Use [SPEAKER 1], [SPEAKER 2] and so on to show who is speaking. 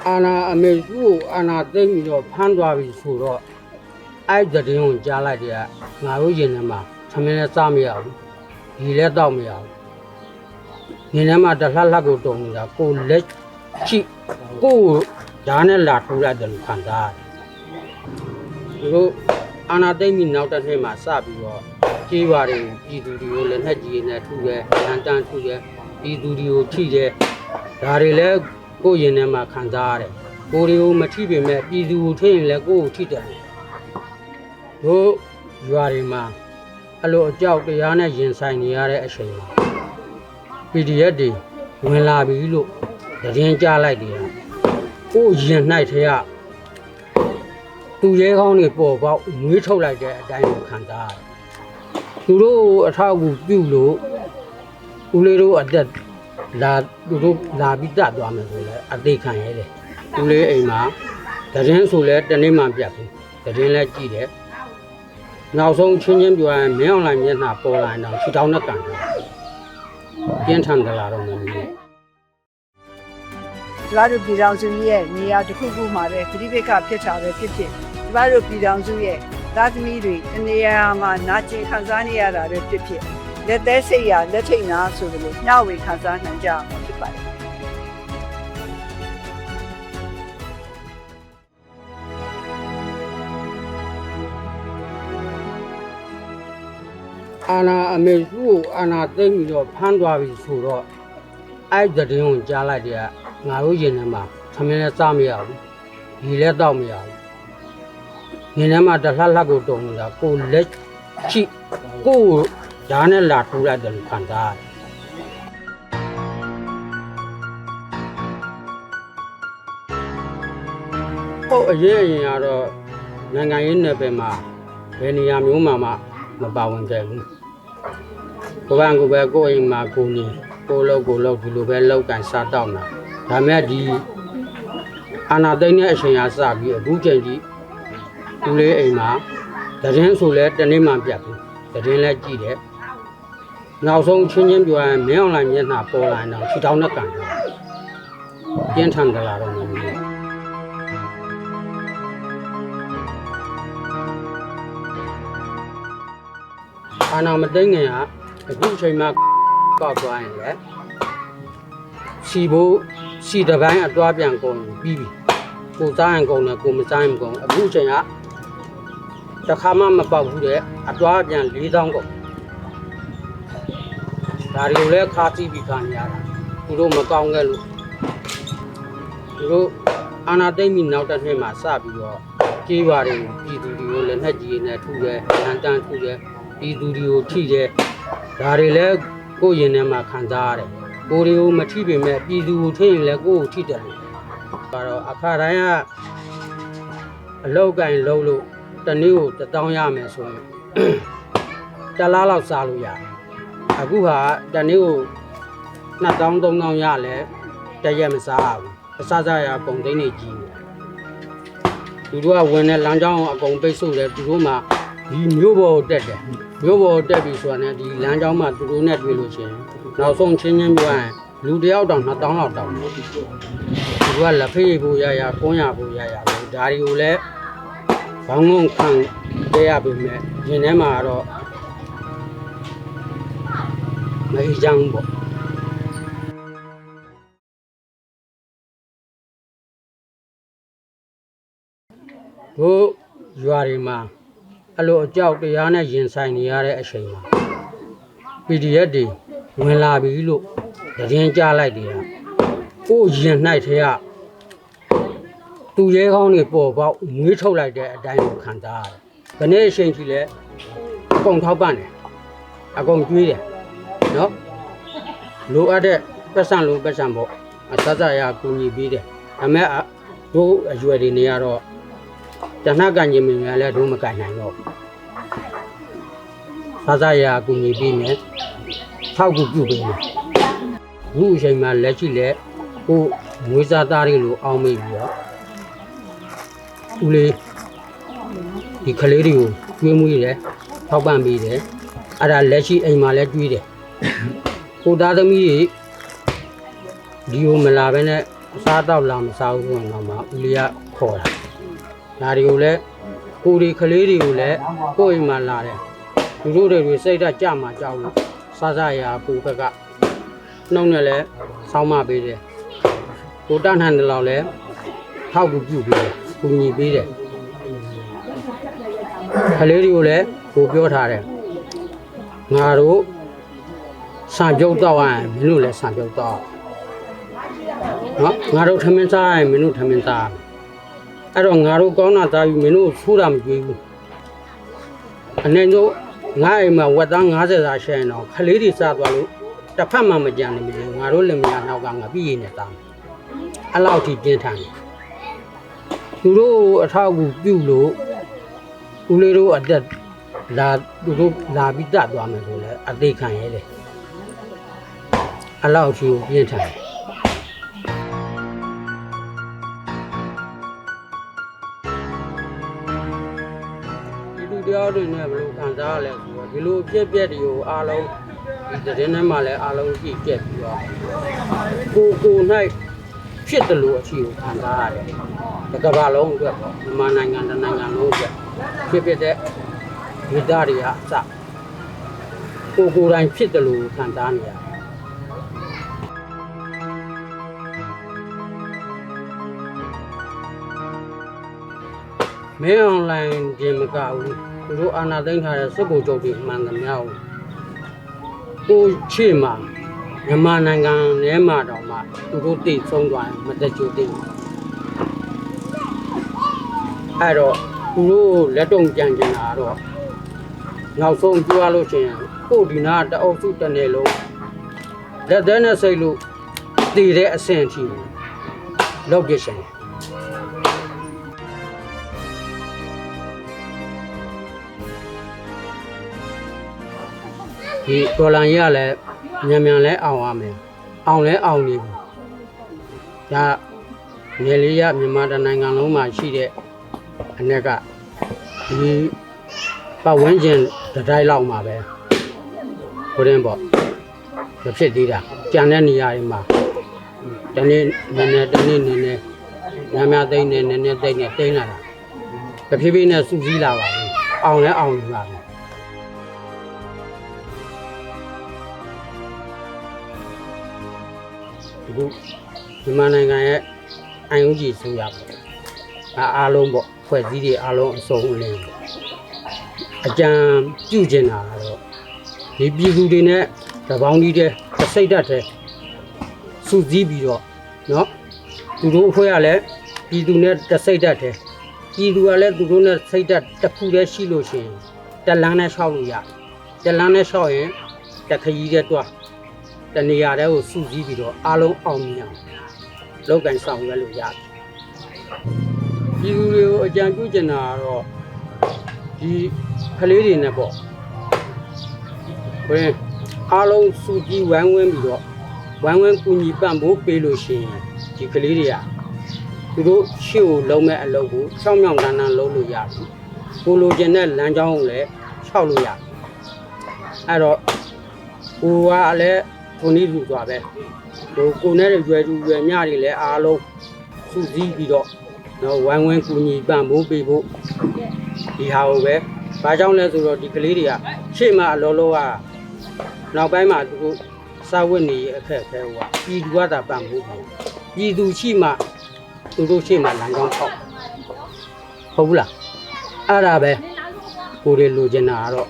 [SPEAKER 1] အာနာအမေစုကိုအာနာသိမ့်ပြီးတော့ဖမ်းသွားပြီဆိုတော့အဲ့တဲ့တင်းကိုကြားလိုက်တဲ့ငါတို့ရင်ထဲမှာသမင်းလည်းစားမရဘူးဒီလည်းတောက်မရဘူးရင်ထဲမှာတလှလှကိုတုံနေတာကိုလက်ချိကိုဓာတ်နဲ့လာထိုးလိုက်တယ်လို့ခံစားရတယ်တို့အာနာသိမ့်ပြီးနောက်တစ်နှစ်မှာစပြီးတော့ကြေးပါတွေပြည်သူတွေကိုလည်းနှက်ကြီးနဲ့ထုတယ်လမ်းတန်းထုတယ်ပြည်သူတွေကိုထိတယ်ဒါတွေလည်းကိုရင်ထဲမှာခံစားရတယ်ကိုတွေကိုမထိပေမဲ့ပြည်သူကိုထိရင်လည်းကိုကိုထိတယ်တို့ရွာတွေမှာအဲ့လိုအကြောက်တရားနဲ့ရင်ဆိုင်နေရတဲ့အချိန်မှာ PDF တွေဝင်လာပြီလို့သတင်းကြားလိုက်တယ်ကိုရင်၌ထဲကသူရဲကောင်းတွေပေါ်ပေါက်ငွေးထုတ်လိုက်တဲ့အတိုင်းကိုခံစားရတယ်သူတို့အထောက်အကူပြုလို့ဦးလေးတို့အသက်လာသူတို့လာပြီးတတ်သွားမယ်ဆိုလဲအသေးခံရတယ်ဦးလေးအိမ်မှာသတင်းဆိုလဲတနေ့မှပြတ်ဘူးသတင်းလဲကြည့်တယ်နောက်ဆုံးချင်းချင်းပြောရင်မင်းအောင်လိုင်းမျက်နှာပေါ်လာတော့ခြေထောက်နဲ့ကန်တယ်ပြင်းထန်ကြလာတော့မင်းကြီး
[SPEAKER 2] ကျမတို့ပြည်ထောင်စုရဲ့နေရာတစ်ခုခုမှာပဲပြိပက္ခဖြစ်တာပဲဖြစ်ဖြစ်ကျမတို့ပြည်ထောင်စုရဲ့သားသမီးတွေအနေရာမှာနာကျင်ခံစားနေရတာပဲဖြစ်ဖြစ်လက်သေးစိတ်ရလက်ထိတ်နာဆိုလို့မျှဝေခံစားနိုင်ကြမှာဖြစ်ပါတယ်
[SPEAKER 1] အာနာအမေစုကိုအာနာသိမ့်ပြီးတော့ဖမ်းသွားပြီဆိုတော့အဲ့တဲ့တင်းကိုကြားလိုက်တဲ့ငါတို့ရင်ထဲမှာသမင်းလည်းစားမရဘူးဒီလည်းတောက်မရဘူးရင်ထဲမှာတလှလှကိုတုံနေတာကိုလက်ချိကိုဓာတ်နဲ့လာထိုးလိုက်တယ်လို့ခံစားရတယ်ဟုတ်အရင်ကတော့နိုင်ငံရေးနယ်ပယ်မှာဘယ်နေရာမျိုးမှမပါဝင်ခဲ့ဘူးကိုယ်ကပဲကိုယ်အိမ်မှာကိုနေကိုလောက်ဒီလိုပဲလောက်ကန်စားတော့မှာဒါမဲ့ဒီအာနာသိမ့်တဲ့အချိန်အားစပြီးအခုချိန်ကြီးဦးလေးအိမ်မှာသတင်းဆိုလဲတနေ့မှပြတ်ဘူးသတင်းလဲကြည့်တယ်နောက်ဆုံးချင်းချင်းပြောရင်မင်းအောင်လိုင်းမျက်နှာပေါ်လာတော့ခြေထောက်နဲ့ကန်တယ်ပြင်းထန်ကြလာတော့မင်းကြီးအာနာမသိမ့်ငင်ကအခုအချိန်မှာကောက်သွားရင်လေစီတပိုင်းအသွားပြန်ကုန်ပြီးပြီကိုစားရင်ကုန်တယ်ကိုမစားရင်မကုန်အခုအချိန်ကတစ်ခါမှမပေါက်ဘူးတဲ့အသွားပြန်4000ကုန်ဒါတွေကိုလည်းခါကြည့်ပြီးခံရတာသူတို့မကောင်းခဲ့လို့သူတို့အာနာသိမ့်ပြီးနောက်တစ်နှစ်မှာစပြီးတော့ကြေးပါတွေကိုပြည်သူတွေကိုလည်းနှက်ကြီးနဲ့ထုတယ်လမ်းတန်းထုတယ်ပြည်သူတွေကိုထိတယ်ဒါတွေလည်းကိုရင်ထဲမှာခံစားရတယ်ကိုတွေကိုမထိပေမဲ့ပြည်သူကိုထိရင်လည်းကိုကိုထိတယ်လို့ဒါတော့အခါတိုင်းကအလောက်ကင်လုံးလို့တနေ့ကို1000ရမယ်ဆိုရင်တလားလောက်စားလို့ရတယ်အခုဟာတနေ့ကို2000 3000ရလဲတရက်မစားဘူးအစားစားရပုံသိန်းနေကြီးနေသူတို့ကဝင်တဲ့လမ်းကြောင်းအကုန်ပိတ်ဆို့တယ်သူတို့မှဒီမျိုးပေါ်တက်တယ်မျိုးပေါ်တက်ပြီဆိုတာနဲ့ဒီလမ်းကြောင်းမှာသူတို့နဲ့တွေ့လို့ရှိရင်နောက်ဆုံးချင်းချင်းပြောရင်လူတယောက်တောင်2000လောက်တောင်းတယ်သူကလက်ဖေးဖို့ရကွန်းရဖို့ရပဲဒါတွေကိုလည်းဘောင်းငုံခံပေးရပေမဲ့ရင်ထဲမှာတော့မအေးချမ်းပေါ့တို့ရွာတွေမှာအဲ့လိုအကြောက်တရားနဲ့ရင်ဆိုင်နေရတဲ့အချိန်မှာ PDF တွေဝင်လာပြီလို့သတင်းကြားလိုက်တယ်ကိုရင်၌ထဲကသူရဲကောင်းတွေပေါ်ပေါက်ငွေးထုတ်လိုက်တဲ့အတိုင်းကိုခံစားရတယ်။ဘယ်နေ့အချိန်ကြီးလဲအကုန်ထောက်ပံ့တယ်အကုန်ကျွေးတယ်နော်လိုအပ်တဲ့ပတ်စံပေါ့အစစရကူညီပေးတယ်ဒါပေမဲ့တို့အရွယ်တွေနေရတော့တဏှကညင်မြင်လည်းတို့မကင်နိုင်တော့စစရကူညီပေးမယ်ထောက်ကူပြုပေးမယ်အခုအချိန်မှာလက်ရှိလက်ကိုငွေစားသားတွေလိုအောင်မိပြီးတော့ဦးလေးဒီကလေးတွေကိုကျွေးမွေးတယ်ထောက်ပံ့ပေးတယ်အဲ့ဒါလက်ရှိအိမ်မှာလည်းကျွေးတယ်ကိုသားသမီးတွေဒီကိုမလာဘဲနဲ့ စားတော့လာမစားဘူးဆိုတော့မှဦးလေးကခေါ်တာဒါတွေကိုလည်းကိုဒီကလေးတွေကိုလည်းကိုယ့်အိမ်မှာလာတယ်သူတို့တွေစိတ်ဓာတ်ကြမှာကြောက်လို့စားစားရာကိုဘက်ကနှုံနဲ့လည်းဆောင်းမပေးတယ်ကိုတန်းထန်တယ်လို့လည်းထောက်ကူပြုပေးတယ်ကူညီပေးတယ်ကလေးတွေကိုလည်းကိုပြောထားတယ်ငါတို့ဆံပြုတ်တော့ရင်မင်းတို့လည်းဆံပြုတ်တော့နော်ငါတို့ထမင်းစားရင်မင်းတို့ထမင်းစားအဲ့တော့ငါတို့ကောင်းတာစားပြီးမင်းတို့ဆိုးတာမကြွေးဘူးအနေနဲ့ငါအိမ်မှာဝက်သား90စာရှယ်ရင်တော့ခလေးတွေစားသွားလို့တစ်ဖက်မှမကြံနေမလို့ငါတို့လည်းမရနောက်ကငါပြည်ရနေတာအဲ့လောက်ထိပြင်းထန်တယ်သူတို့အထောက်အကူပြုလို့ဦးလေးတို့အသက်လာသူတို့လာပြီးတတ်သွားမယ်ဆိုလဲအသေးခံရဲတယ်အဲ့လောက်ထိပြင်းထန်တယ်တရားတွေနဲ့ဘယ်လိုခံစားရလဲဆိုတော့ဒီလိုအပြည့်ပြည့်တွေကိုအားလုံးဒီတဲ့ထဲမှာလည်းအားလုံးကြည့်ကြက်ပြီးတော့ကို၌ဖြစ်တယ်လို့အချီကိုခံစားရတယ်ဒီကမ္ဘာလုံးအတွက်ပေါ့မြန်မာနိုင်ငံတစ်နိုင်ငံလုံးအတွက်ဖြစ်ဖြစ်တဲ့မိသားတွေကအစကိုယ်တိုင်ဖြစ်တယ်လို့ခံစားနေရတယ်မင်းအွန်လိုင်းဒီမကဘူးသူတို့အာဏာသိမ်းထားတဲ့စစ်ကိုကြုံပြီးမှန်သမျှကိုချေမှာမြန်မာနိုင်ငံထဲမှာတော့မှသူတို့တည်ဆုံးသွားရင်မတကြိုတည်အဲ့တော့သူတို့လက်တုံကြံကျင်တာတော့နောက်ဆုံးပြောရလို့ရှိရင်ကိုဒီနာတအုပ်စုတစ်နယ်လုံးလက်သေးနဲ့စိတ်လို့တည်တဲ့အဆင့်အထိလောက်ပြရှင်ဒီဒေါ်လာရလည်းမြန်လဲအောင်ရမယ်အောင်လဲအောင်နေပြီဒါနယ်လေးရမြန်မာတိုင်းနိုင်ငံလုံးမှာရှိတဲ့အ내ကဒီပတ်ဝန်းကျင်တစ်တိုင်းလောက်မှာပဲဟိုတင်းပေါ့မဖြစ်သေးတာကြံတဲ့နေရာတွေမှာတနေ့နည်းနည်းများသိမ့်နေနည်းနည်းသိမ့်နေတိမ့်လာတာတဖြည်းဖြည်းနဲ့စူးစီးလာပါပြီအောင်လဲအောင်နေပါပြီအခုမြန်မာနိုင်ငံရဲ့အန်ယူဂျီဆိုရပေါ့အားလုံးပေါ့ဖွဲ့စည်းတွေအားလုံးအစုံအလင်အကြံပြုကျင်တာတော့ဒီပြည်သူတွေနဲ့တပေါင်းကြီးတဲ့စိတ်ဓာတ်တဲ့စုစည်းပြီးတော့เนาะသူတို့အဖွဲ့ကလည်းပြည်သူနဲ့တစိတ်ဓာတ်တဲ့ပြည်သူကလည်းသူတို့နဲ့စိတ်ဓာတ်တစ်ခုတည်းရှိလို့ရှိရင်တလန်းနဲ့ရှောက်လို့ရတလန်းနဲ့ရှောက်ရင်တခရီးတဲ့တွားတနေရာတဲ့ကိုစုစည်းပြီးတော့အားလုံးအောင်မြင်အောင်လောက်ကန်ဆောင်ရွက်လို့ရတယ်ပြည်သူတွေကိုအကြံပြုချင်တာကတော့ဒီကလေးတွေနဲ့ပေါ့ဘယ်အားလုံးစုကြည်ဝိုင်းဝန်းပြီးတော့ဝိုင်းဝန်းကူညီပံ့ပိုးပေးလို့ရှိရင်ဒီကလေးတွေကသူတို့ရှေ့ကိုလုံးမဲ့အလုပ်ကိုချောင်းမြောင်တန်းတန်းလုပ်လို့ရတယ်ကိုလိုချင်တဲ့လမ်းကြောင်းကိုလည်းခြောက်လို့ရတယ်အဲ့တော့ကိုကလည်းကိုနေလူသွားပဲကိုနဲ့ရွယ်သူရွယ်မြတွေလည်းအားလုံးစုစည်းပြီးတော့နော်ဝိုင်းဝန်းကူညီပံ့ပိုးပေးဖို့ဒီဟာကိုပဲဘာကြောင့်လဲဆိုတော့ဒီကလေးတွေကရှေ့မှာအလောလောကနောက်ပိုင်းမှာသူတို့စာဝတ်နေအခက်အခဲဟိုကပြည်သူကသာပံ့ပိုးတယ်ပြည်သူရှိမှသူတို့ရှေ့မှာလမ်းကြောင်းပေါက်ဟုတ်ဘူးလားအဲ့ဒါပဲကိုတွေလိုချင်တာကတော့